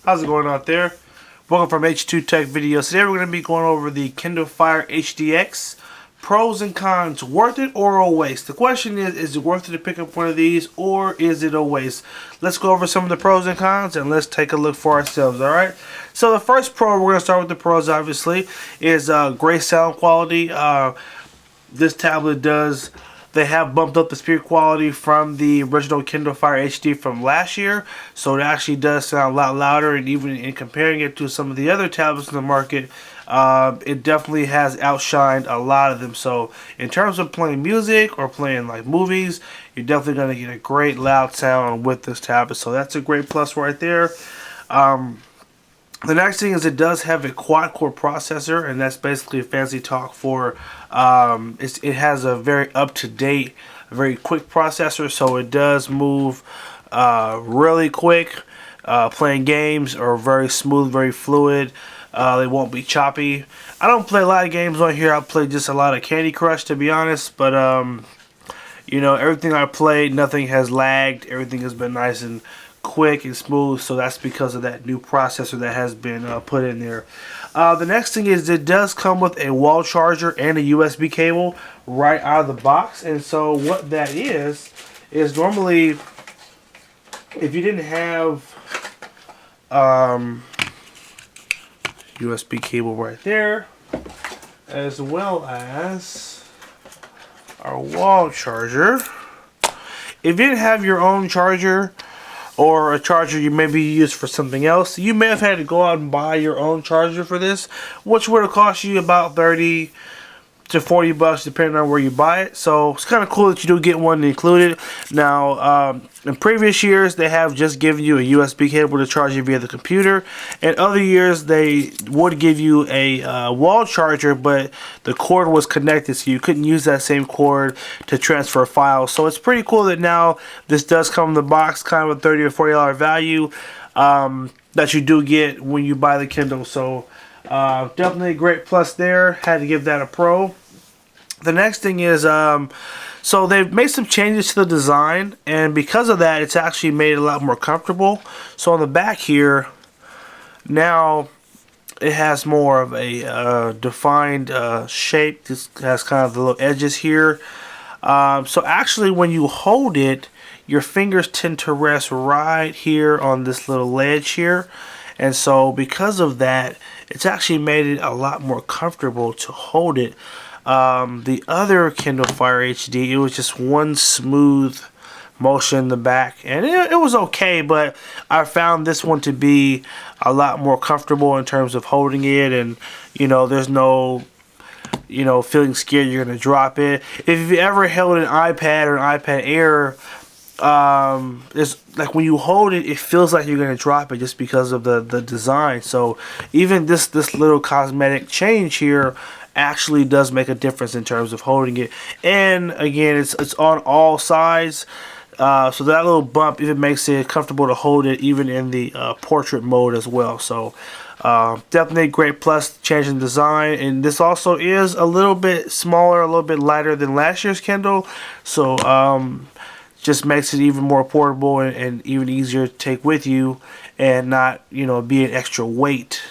How's it going out there? Welcome from H2TechVideos. Today we're going to be going over the Kindle Fire HDX. Pros and cons, worth it or a waste? The question is it worth it to pick up one of these or is it a waste? Let's go over some of the pros and cons and let's take a look for ourselves, alright? So the first pro, we're going to start with the pros obviously, is great sound quality. This tablet they have bumped up the speaker quality from the original Kindle Fire HD from last year, so it actually does sound a lot louder, and even in comparing it to some of the other tablets in the market, it definitely has outshined a lot of them. So in terms of playing music or playing like movies, you're definitely going to get a great loud sound with this tablet, so that's a great plus right there. The next thing is it does have a quad-core processor, and that's basically fancy talk for it has a very up-to-date, very quick processor, so it does move really quick. Playing games are very smooth, very fluid. They won't be choppy. I don't play a lot of games on here. I play just a lot of Candy Crush, to be honest, but you know, everything I played, nothing has lagged. Everything has been nice and quick and smooth, so that's because of that new processor that has been put in there. The next thing is it does come with a wall charger and a USB cable right out of the box, and so what that is normally if you didn't have USB cable right there, as well as our wall charger, if you didn't have your own charger or a charger you maybe use for something else, you may have had to go out and buy your own charger for this, which would have cost you about 30 to 40 bucks depending on where you buy it. So it's kind of cool that you do get one included. Now in previous years they have just given you a USB cable to charge you via the computer, and other years they would give you a wall charger, but the cord was connected, so you couldn't use that same cord to transfer files. So it's pretty cool that now this does come in the box, kind of a $30 or $40 value that you do get when you buy the Kindle. So definitely a great plus there. Had to give that a pro. The next thing is, so they've made some changes to the design, and because of that, it's actually made it a lot more comfortable. So on the back here, now it has more of a defined shape. This has kind of the little edges here. So actually, when you hold it, your fingers tend to rest right here on this little ledge here. And so because of that, it's actually made it a lot more comfortable to hold it. The other Kindle Fire HD, it was just one smooth motion in the back, and it was okay, but I found this one to be a lot more comfortable in terms of holding it, and you know, there's no, you know, feeling scared you're gonna drop it. If you've ever held an iPad or an iPad Air, it's like when you hold it, it feels like you're gonna drop it just because of the design. So even this little cosmetic change here actually does make a difference in terms of holding it. And again, it's on all sides, so that little bump even makes it comfortable to hold it even in the portrait mode as well. So definitely a great plus, change in design. And this also is a little bit smaller, a little bit lighter than last year's Kindle, so just makes it even more portable and even easier to take with you, and not, you know, be an extra weight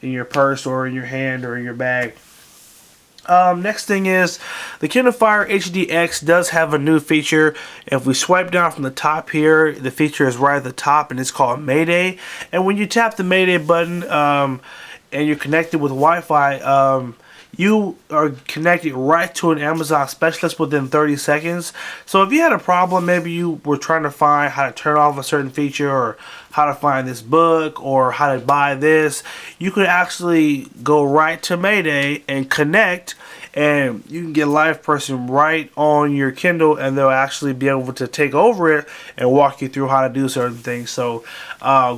in your purse or in your hand or in your bag. Next thing is the Kindle Fire HDX does have a new feature. If we swipe down from the top here, the feature is right at the top, and it's called Mayday. And when you tap the Mayday button and you're connected with Wi-Fi, you are connected right to an Amazon specialist within 30 seconds. So if you had a problem, maybe you were trying to find how to turn off a certain feature, or how to find this book, or how to buy this, you could actually go right to Mayday and connect, and you can get a live person right on your Kindle, and they'll actually be able to take over it and walk you through how to do certain things. So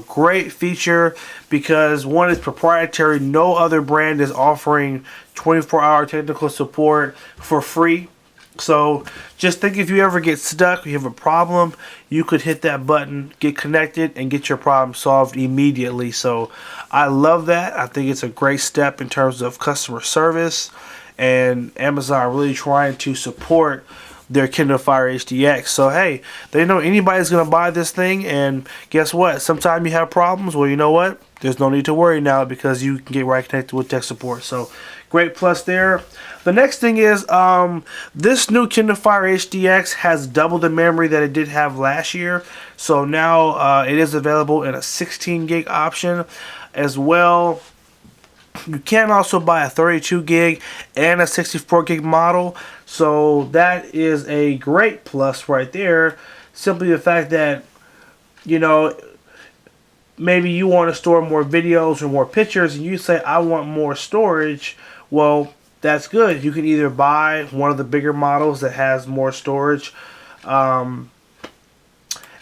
great feature, because one, is proprietary. No other brand is offering 24-hour technical support for free. So just think, if you ever get stuck, you have a problem, you could hit that button, get connected, and get your problem solved immediately. So I love that. I think it's a great step in terms of customer service, and Amazon really trying to support their Kindle Fire HDX. So hey, they know anybody's gonna buy this thing, and guess what? Sometimes you have problems. Well, you know what? There's no need to worry now because you can get right connected with tech support. So great plus there. The next thing is this new Kindle Fire HDX has double the memory that it did have last year. So now it is available in a 16 gig option as well. You can also buy a 32 gig and a 64 gig model. So that is a great plus right there. Simply the fact that, you know, maybe you want to store more videos or more pictures and you say, I want more storage. Well, that's good. You can either buy one of the bigger models that has more storage,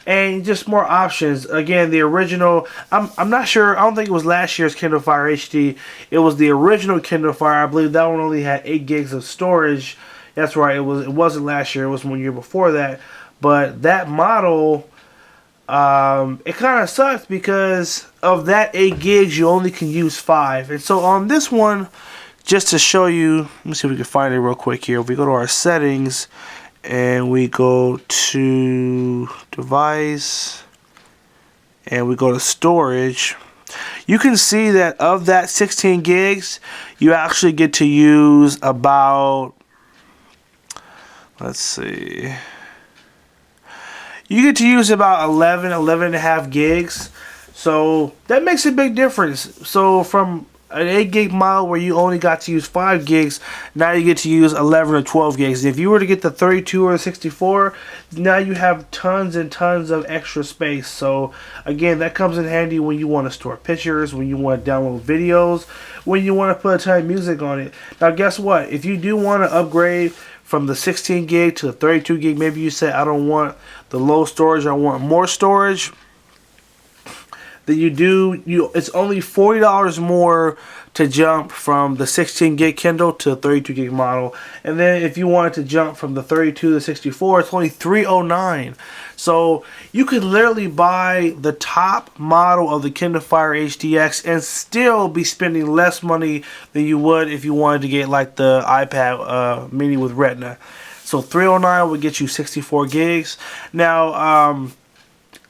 and just more options. Again, the original, I'm not sure, I don't think it was last year's Kindle Fire HD. It was the original Kindle Fire. I believe that one only had 8 gigs of storage. That's right, it wasn't last year, it was 1 year before that. But that model, it kind of sucks because of that 8 gigs, you only can use 5. And so on this one, just to show you, let me see if we can find it real quick here. If we go to our settings and we go to device and we go to storage, you can see that of that 16 gigs, you actually get to use about, let's see, you get to use about 11 and a half gigs. So that makes a big difference. So from an 8 gig model where you only got to use 5 gigs, now you get to use 11 or 12 gigs. If you were to get the 32 or the 64, now you have tons and tons of extra space. So again, that comes in handy when you want to store pictures, when you want to download videos, when you want to put a ton of music on it. Now guess what? If you do want to upgrade from the 16 gig to the 32 gig, maybe you say I don't want the low storage, I want more storage, then it's only $40 more to jump from the 16 gig Kindle to the 32 gig model. And then if you wanted to jump from the 32 to the 64, it's only $309. So you could literally buy the top model of the Kindle Fire HDX and still be spending less money than you would if you wanted to get like the iPad mini with Retina. So $309 would get you 64 gigs. Now,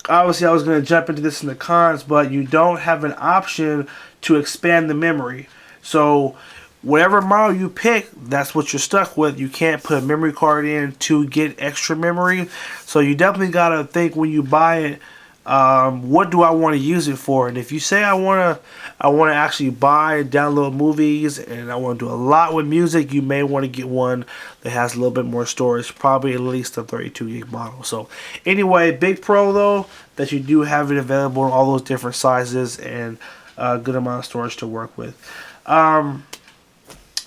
obviously I was going to jump into this in the cons, but you don't have an option to expand the memory. So whatever model you pick, that's what you're stuck with. You can't put a memory card in to get extra memory. So you definitely got to think when you buy it, what do I want to use it for? And if you say I want to actually buy and download movies and I want to do a lot with music, you may want to get one that has a little bit more storage, probably at least a 32 gig model. So anyway, big pro though that you do have it available in all those different sizes and a good amount of storage to work with.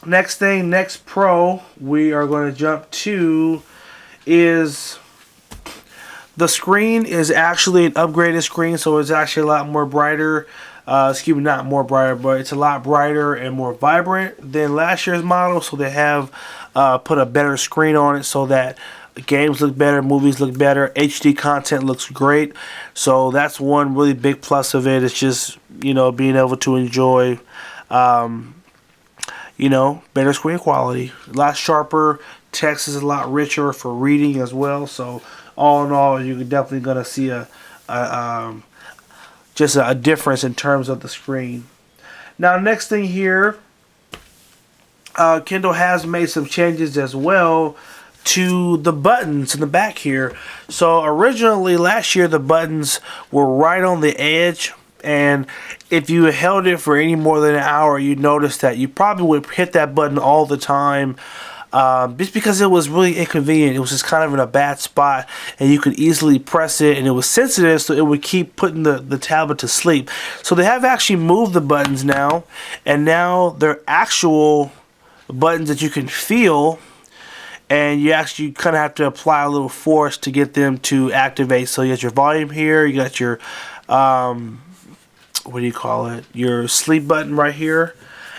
Next pro we are going to jump to is the screen is actually an upgraded screen, so it's actually a lot more brighter. Excuse me, not more brighter, but it's a lot brighter and more vibrant than last year's model. So they have put a better screen on it so that games look better, movies look better, HD content looks great. So that's one really big plus of it. It's just, you know, being able to enjoy, you know, better screen quality, a lot sharper. Text is a lot richer for reading as well. So all in all, you're definitely gonna see just a difference in terms of the screen. Now, next thing here, Kindle has made some changes as well to the buttons in the back here. So originally last year the buttons were right on the edge, and if you held it for any more than an hour, you'd notice that you probably would hit that button all the time. Just because it was really inconvenient. It was just kind of in a bad spot and you could easily press it, and it was sensitive, so it would keep putting the tablet to sleep. So they have actually moved the buttons now, and now they're actual buttons that you can feel, and you actually kind of have to apply a little force to get them to activate. So you got your volume here, you got your what do you call it, your sleep button right here.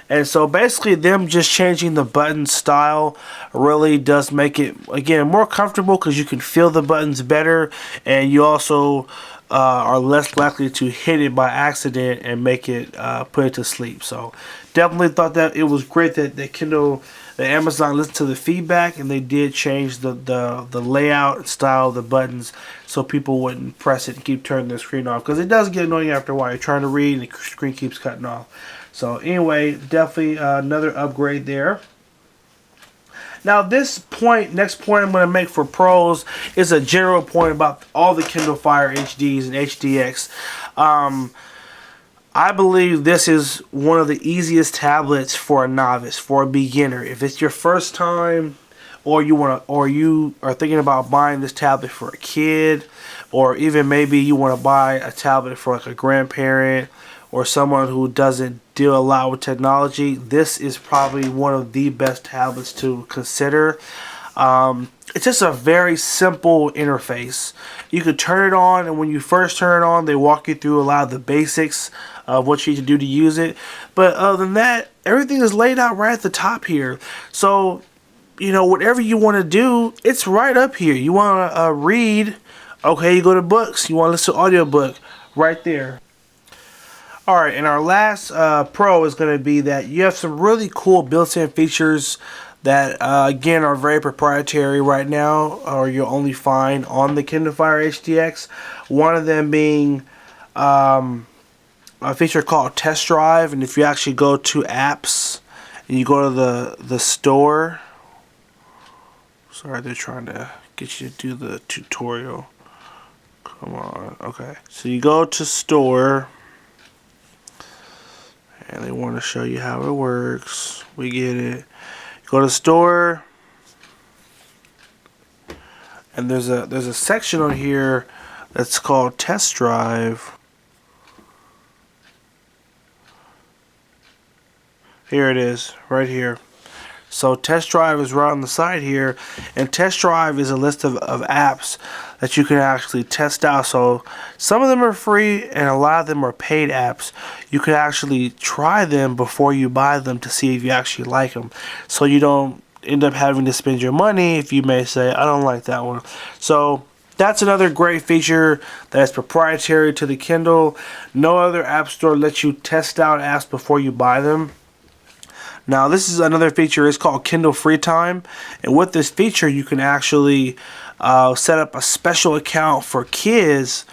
And so basically them just changing the button style really does make it, again, more comfortable because you can feel the buttons better, and you also are less likely to hit it by accident and make it put it to sleep. So definitely thought that it was great that Kindle that Amazon listened to the feedback, and they did change the layout and style of the buttons so people wouldn't press it and keep turning their screen off, because it does get annoying after a while. You're trying to read and the screen keeps cutting off. So anyway, definitely another upgrade there. Now this point, next point I'm going to make for pros, is a general point about all the Kindle Fire HDs and HDX. I believe this is one of the easiest tablets for a novice, for a beginner. If it's your first time, or you are thinking about buying this tablet for a kid, or even maybe you want to buy a tablet for like a grandparent or someone who doesn't deal a lot with technology, this is probably one of the best tablets to consider. It's just a very simple interface. You could turn it on, and when you first turn it on, they walk you through a lot of the basics of what you need to do to use it. But other than that, everything is laid out right at the top here. So, you know, whatever you want to do, it's right up here. You want to read, okay, you go to books. You want to listen to audiobook, right there. Alright, and our last pro is going to be that you have some really cool built-in features that again are very proprietary right now, or you'll only find on the Kindle Fire HDX. One of them being a feature called Test Drive, and if you actually go to apps and you go to the store, sorry, they're trying to get you to do the tutorial. Come on, okay. So you go to store, and they want to show you how it works. We get it. Go to store, and there's a section on here that's called Test Drive. Here it is, right here. So Test Drive is right on the side here, and Test Drive is a list of apps that you can actually test out. So some of them are free and a lot of them are paid apps. You can actually try them before you buy them to see if you actually like them, so you don't end up having to spend your money if you may say, I don't like that one. So that's another great feature that's proprietary to the Kindle. No other app store lets you test out apps before you buy them. Now this is another feature. It's called Kindle Freetime, and with this feature you can actually set up a special account for kids,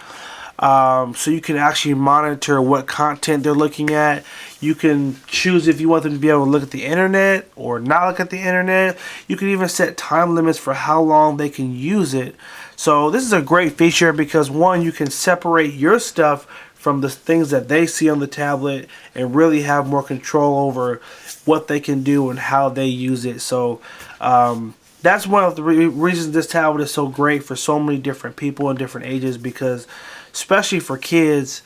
so you can actually monitor what content they're looking at. You can choose if you want them to be able to look at the internet or not look at the internet. You can even set time limits for how long they can use it. So this is a great feature because, one, you can separate your stuff from the things that they see on the tablet and really have more control over what they can do and how they use it. So that's one of the reasons this tablet is so great for so many different people in different ages, because especially for kids,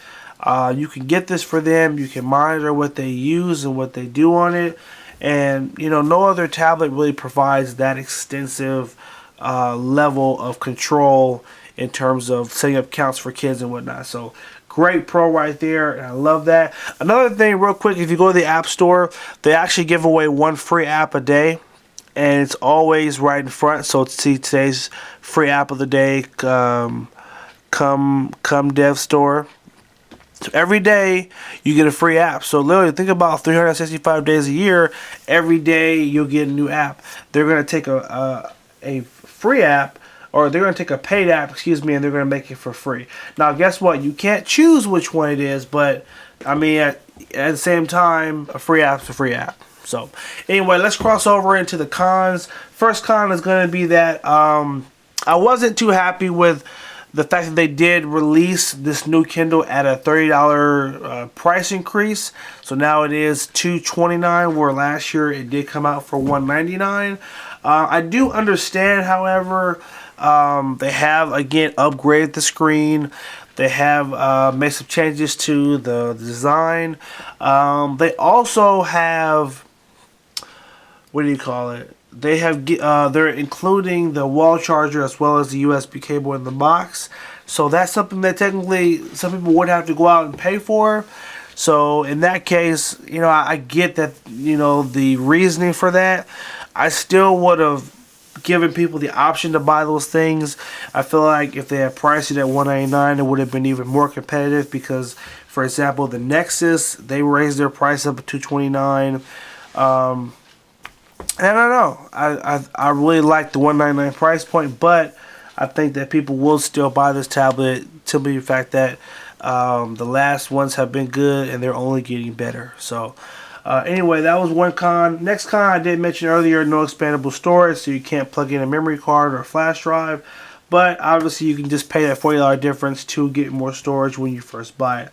you can get this for them. You can monitor what they use and what they do on it, and you know, no other tablet really provides that extensive level of control in terms of setting up accounts for kids and whatnot. So great pro right there, and I love that. Another thing real quick, if you go to the App Store, they actually give away one free app a day, and it's always right in front. So see today's free app of the day, come Dev Store. So every day you get a free app. So literally think about 365 days a year. Every day you'll get a new app. They're going to take a free app, or they're going to take a paid app, excuse me, and they're going to make it for free. Now guess what? You can't choose which one it is, but I mean at the same time, a free app's a free app. So anyway, let's cross over into the cons. First con is going to be that I wasn't too happy with the fact that they did release this new Kindle at a $30 price increase. So now it is $229, where last year it did come out for $199. I do understand, however, they have again upgraded the screen. They have made some changes to the design. They also have, what do you call it? They have they're including the wall charger as well as the USB cable in the box. So that's something that technically some people would have to go out and pay for. So in that case, you know, I get that, you know, the reasoning for that. I still would have given people the option to buy those things. I feel like if they had priced it at $199, it would have been even more competitive, because, for example, the Nexus, they raised their price up to $229. And I don't know. I really like the $199 price point, but I think that people will still buy this tablet simply the fact that the last ones have been good and they're only getting better. So anyway, that was one con. Next con I did mention earlier, no expandable storage, so you can't plug in a memory card or a flash drive. But obviously you can just pay that $40 difference to get more storage when you first buy it.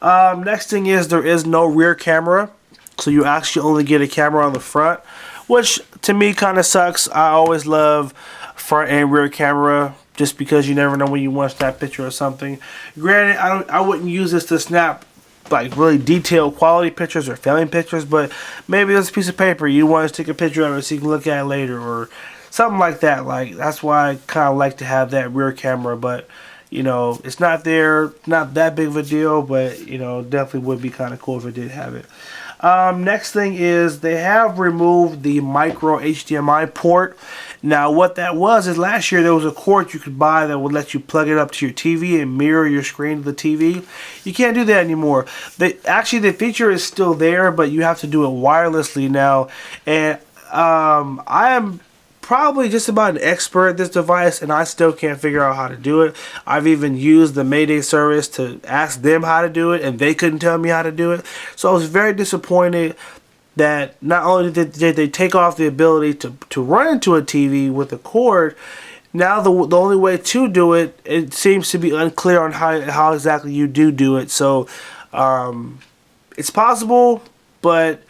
Next thing is there is no rear camera. So you actually only get a camera on the front, which to me kind of sucks. I always love front and rear camera just because you never know when you want to snap a picture or something. Granted, I wouldn't use this to snap like really detailed quality pictures or family pictures, but maybe there's a piece of paper you want to take a picture of it so you can look at it later or something like that. Like that's why I kind of like to have that rear camera, but you know, it's not there, not that big of a deal, but you know, definitely would be kind of cool if it did have it. Next thing is they have removed the micro HDMI port. Now what that was is last year there was a cord you could buy that would let you plug it up to your TV and mirror your screen to the TV. You can't do that anymore. Actually the feature is still there, but you have to do it wirelessly now. And I am probably just about an expert at this device and I still can't figure out how to do it. I've even used the Mayday service to ask them how to do it and they couldn't tell me how to do it. So I was very disappointed that not only did they take off the ability to run into a TV with a cord, now the only way to do it, it seems to be unclear on how exactly you do it. So it's possible, but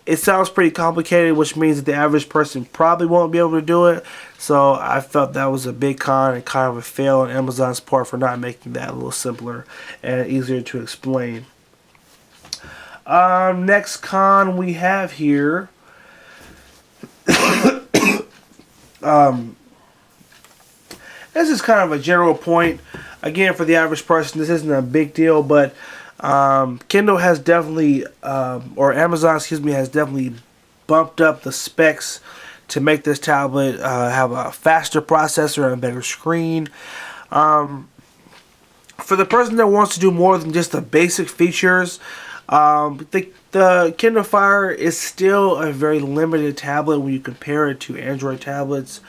it sounds pretty complicated, which means that the average person probably won't be able to do it. So I felt that was a big con and kind of a fail on Amazon's part for not making that a little simpler and easier to explain. Next con we have here. This is kind of a general point. Again, for the average person, this isn't a big deal, but Kindle has definitely, or Amazon, excuse me, has definitely bumped up the specs to make this tablet have a faster processor and a better screen. For the person that wants to do more than just the basic features, the Kindle Fire is still a very limited tablet when you compare it to Android tablets.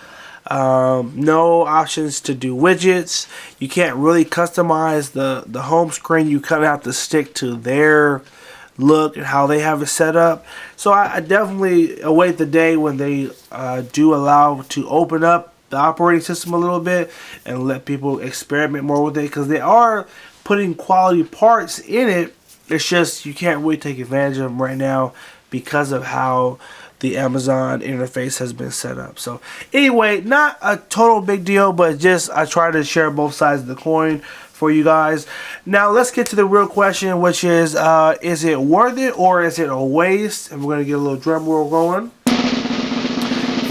No options to do widgets. You can't really customize the home screen. You kind of have to stick to their look and how they have it set up. So I definitely await the day when they do allow to open up the operating system a little bit and let people experiment more with it, because they are putting quality parts in it. It's just you can't really take advantage of them right now because of how the Amazon interface has been set up. So anyway, not a total big deal, but just I try to share both sides of the coin for you guys. Now let's get to the real question, which is it worth it or is it a waste? And we're going to get a little drum roll going.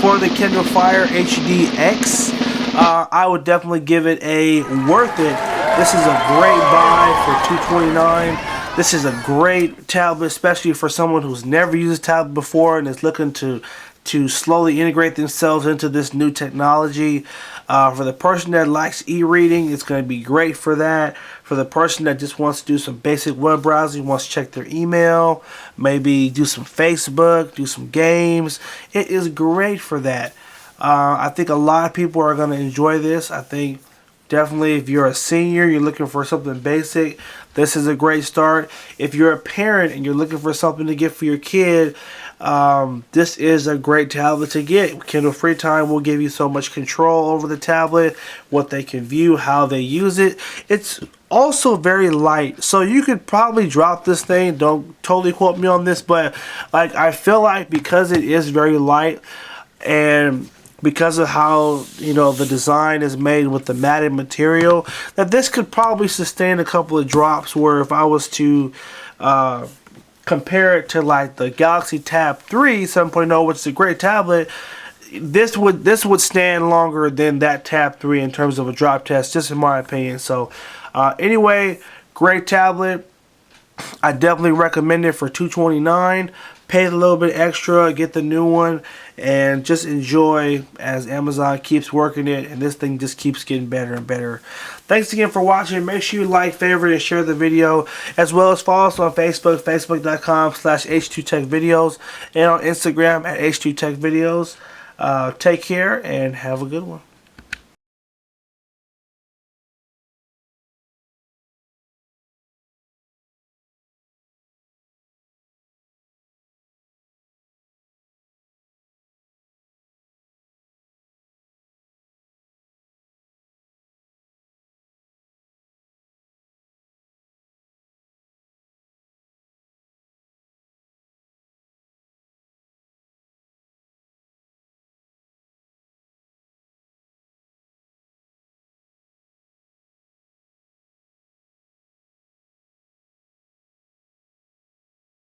For the Kindle Fire HDX, I would definitely give it a worth it. This is a great buy for $229. This is a great tablet, especially for someone who's never used a tablet before and is looking to slowly integrate themselves into this new technology. For the person that likes e-reading, it's going to be great for that. For the person that just wants to do some basic web browsing, wants to check their email, maybe do some Facebook, do some games, it is great for that. I think a lot of people are going to enjoy this. I think definitely if you're a senior, you're looking for something basic, this is a great start. If you're a parent and you're looking for something to get for your kid, this is a great tablet to get. Kindle Freetime will give you so much control over the tablet, what they can view, how they use it. It's also very light, so you could probably drop this thing. Don't totally quote me on this, but like I feel like because it is very light and because of how, you know, the design is made with the matted material, that this could probably sustain a couple of drops, where if I was to compare it to like the Galaxy Tab 3 7.0, which is a great tablet, this would stand longer than that Tab 3 in terms of a drop test, just in my opinion. So anyway, great tablet. I definitely recommend it for $229. pay a little bit extra, get the new one, and just enjoy as Amazon keeps working it, and this thing just keeps getting better and better. Thanks again for watching. Make sure you like, favorite, and share the video, as well as follow us on Facebook, facebook.com/H2TechVideos, and on Instagram at H2TechVideos. Take care and have a good one.